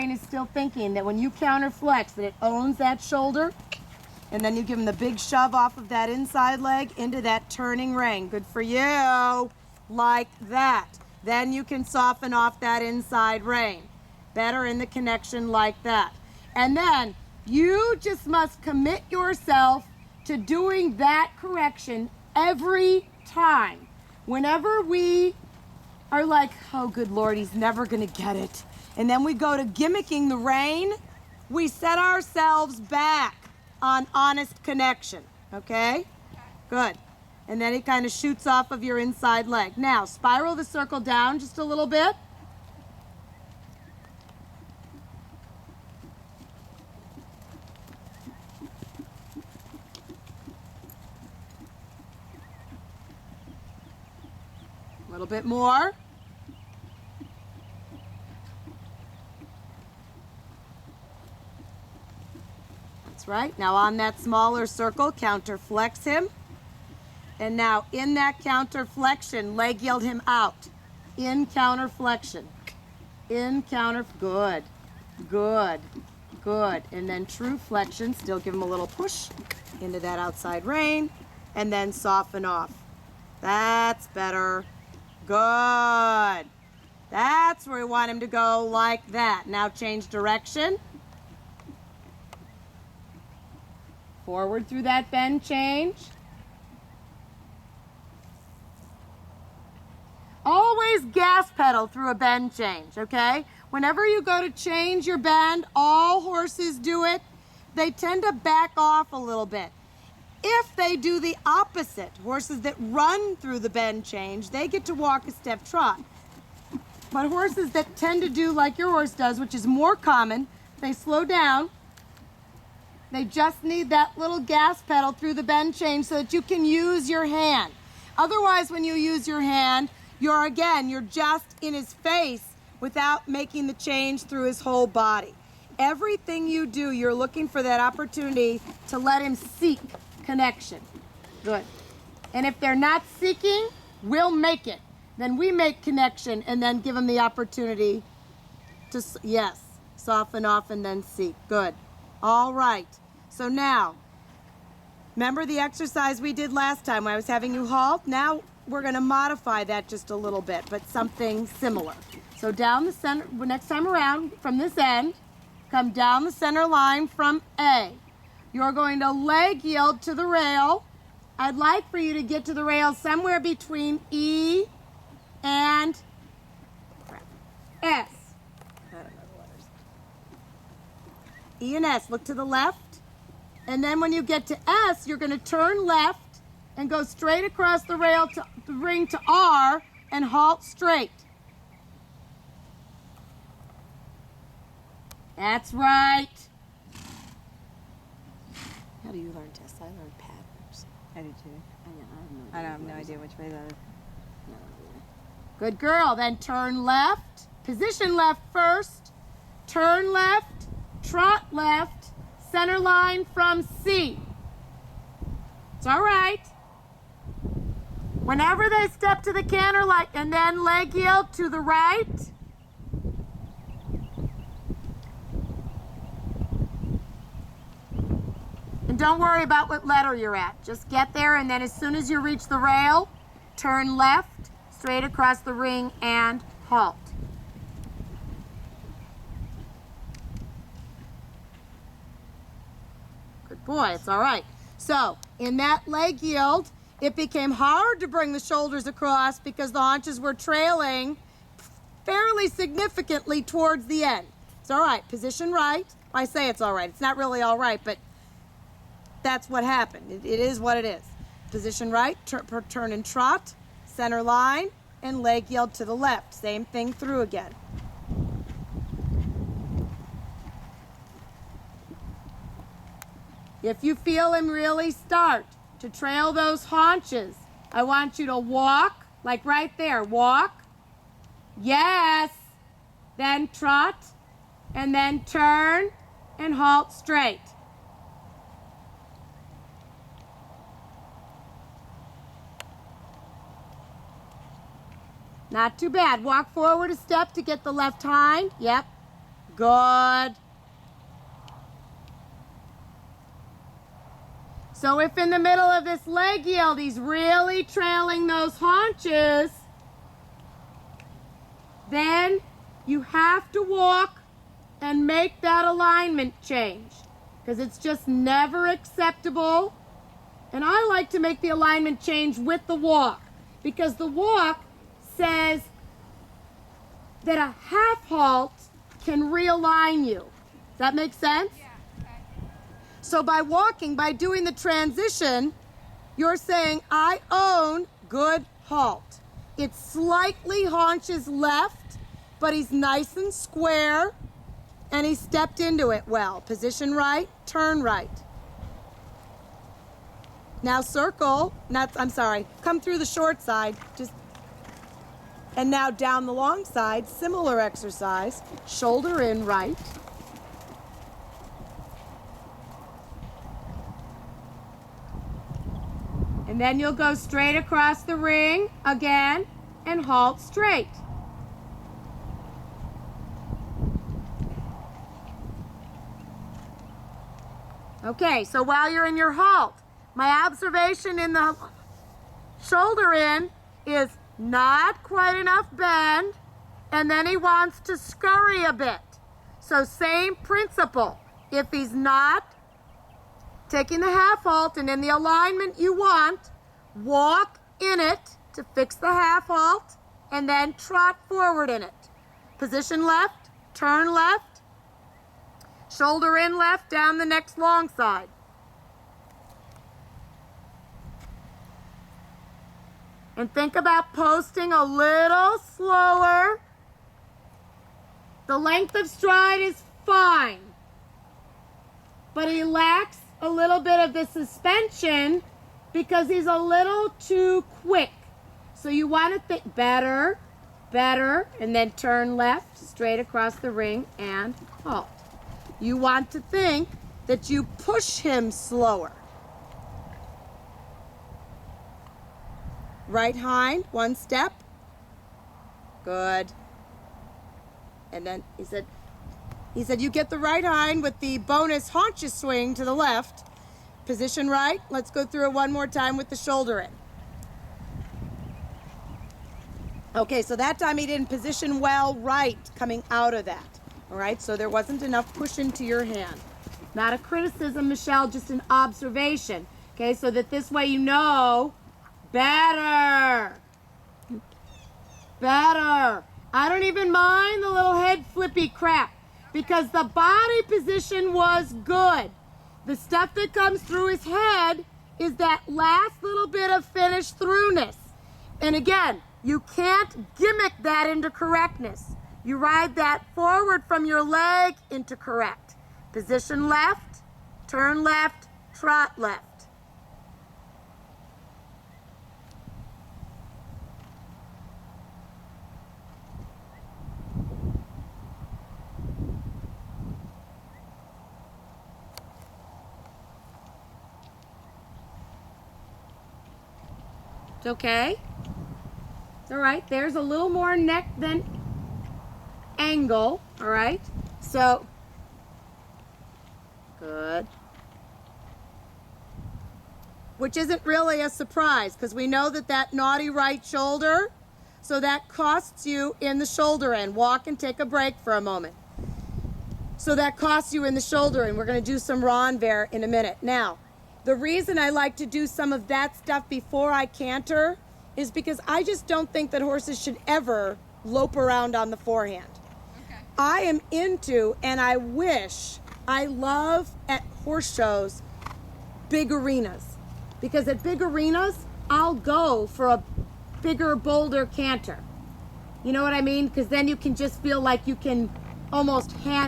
brain is still thinking that when you counter flex, that it owns that shoulder. And then you give him the big shove off of that inside leg into that turning rein. Good for you. Like that. Then you can soften off that inside rein. Better in the connection like that. And then you just must commit yourself to doing that correction every time. Whenever we are like, oh, good Lord, he's never going to get it. And then we go to gimmicking the rein, we set ourselves back on honest connection, okay? Good. And then it kind of shoots off of your inside leg. Now, spiral the circle down just a little bit. A little bit more. That's right. Now on that smaller circle, counter flex him. And now in that counter flexion, leg yield him out. In counter flexion. In counter, good, good, good. And then true flexion, still give him a little push into that outside rein. And then soften off. That's better. Good. That's where we want him to go, like that. Now change direction. Forward through that bend change. Always gas pedal through a bend change, okay? Whenever you go to change your bend, all horses do it. They tend to back off a little bit. If they do the opposite, horses that run through the bend change, they get to walk a step trot. But horses that tend to do like your horse does, which is more common, they slow down. They just need that little gas pedal through the bend change so that you can use your hand. Otherwise, when you use your hand, you're just in his face without making the change through his whole body. Everything you do, you're looking for that opportunity to let him seek connection. Good. And if they're not seeking, we'll make it. Then we make connection and then give them the opportunity to, yes, soften off and then seek. Good. All right. So now, remember the exercise we did last time when I was having you halt? Now we're going to modify that just a little bit, but something similar. So down the center, next time around, from this end, come down the center line from A. You're going to leg yield to the rail. I'd like for you to get to the rail somewhere between E and S. I don't know the letters. E and S, look to the left. And then when you get to S, you're going to turn left and go straight across the rail to the ring to R and halt straight. That's right. How do you learn Tess? I learned patterns. I do too. I I have no idea which way that is. Good girl. Then turn left. Position left first. Turn left. Trot left. Center line from C. It's all right. Whenever they step to the canter line and then leg yield to the right. And don't worry about what letter you're at. Just get there, and then as soon as you reach the rail, turn left, straight across the ring, and halt. Good boy, it's all right. So, in that leg yield, it became hard to bring the shoulders across because the haunches were trailing fairly significantly towards the end. It's all right, position right. I say it's all right. It's not really all right, but that's what happened. It is what it is. Position right, turn and trot, center line, and leg yield to the left. Same thing through again. If you feel him really start to trail those haunches, I want you to walk, like right there, walk. Yes. Then trot, and then turn and halt straight. Not too bad. Walk forward a step to get the left hind. Yep. Good. So if in the middle of this leg yield, he's really trailing those haunches, then you have to walk and make that alignment change, because it's just never acceptable. And I like to make the alignment change with the walk, because the walk says that a half halt can realign you. Does that make sense? Yeah, okay. So by walking, by doing the transition, you're saying, I own good halt. It's slightly haunches left, but he's nice and square, and he stepped into it well. Position right, turn right. Now circle, come through the short side, and now down the long side, similar exercise, shoulder in right. And then you'll go straight across the ring again and halt straight. Okay, so while you're in your halt, my observation in the shoulder in is not quite enough bend, and then he wants to scurry a bit. So same principle. If he's not taking the half halt and in the alignment you want, walk in it to fix the half halt, and then trot forward in it. Position left, turn left, shoulder in left, down the next long side. And think about posting a little slower. The length of stride is fine, but he lacks a little bit of the suspension because he's a little too quick. So you want to think better, and then turn left, straight across the ring, and halt. You want to think that you push him slower. Right hind, one step. Good. And then he said you get the right hind with the bonus haunches swing to the left. Position right. Let's go through it one more time with the shoulder in. Okay, so that time he didn't position well right coming out of that. All right, so there wasn't enough push into your hand. Not a criticism, Michelle, just an observation. Okay, so that this way you know better. I don't even mind the little head flippy crap because the body position was good. The stuff that comes through his head is that last little bit of finish throughness. And again, you can't gimmick that into correctness. You ride that forward from your leg into correct. Position left, turn left, trot left. It's okay. It's all right. There's a little more neck than angle. All right. So, good. Which isn't really a surprise because we know that naughty right shoulder, so that costs you in the shoulder end. Walk and take a break for a moment. So that costs you in the shoulder end. We're going to do some renvers in a minute. Now, the reason I like to do some of that stuff before I canter is because I just don't think that horses should ever lope around on the forehand. Okay. I am into, and I love at horse shows, big arenas. Because at big arenas, I'll go for a bigger, bolder canter. You know what I mean? Because then you can just feel like you can almost hand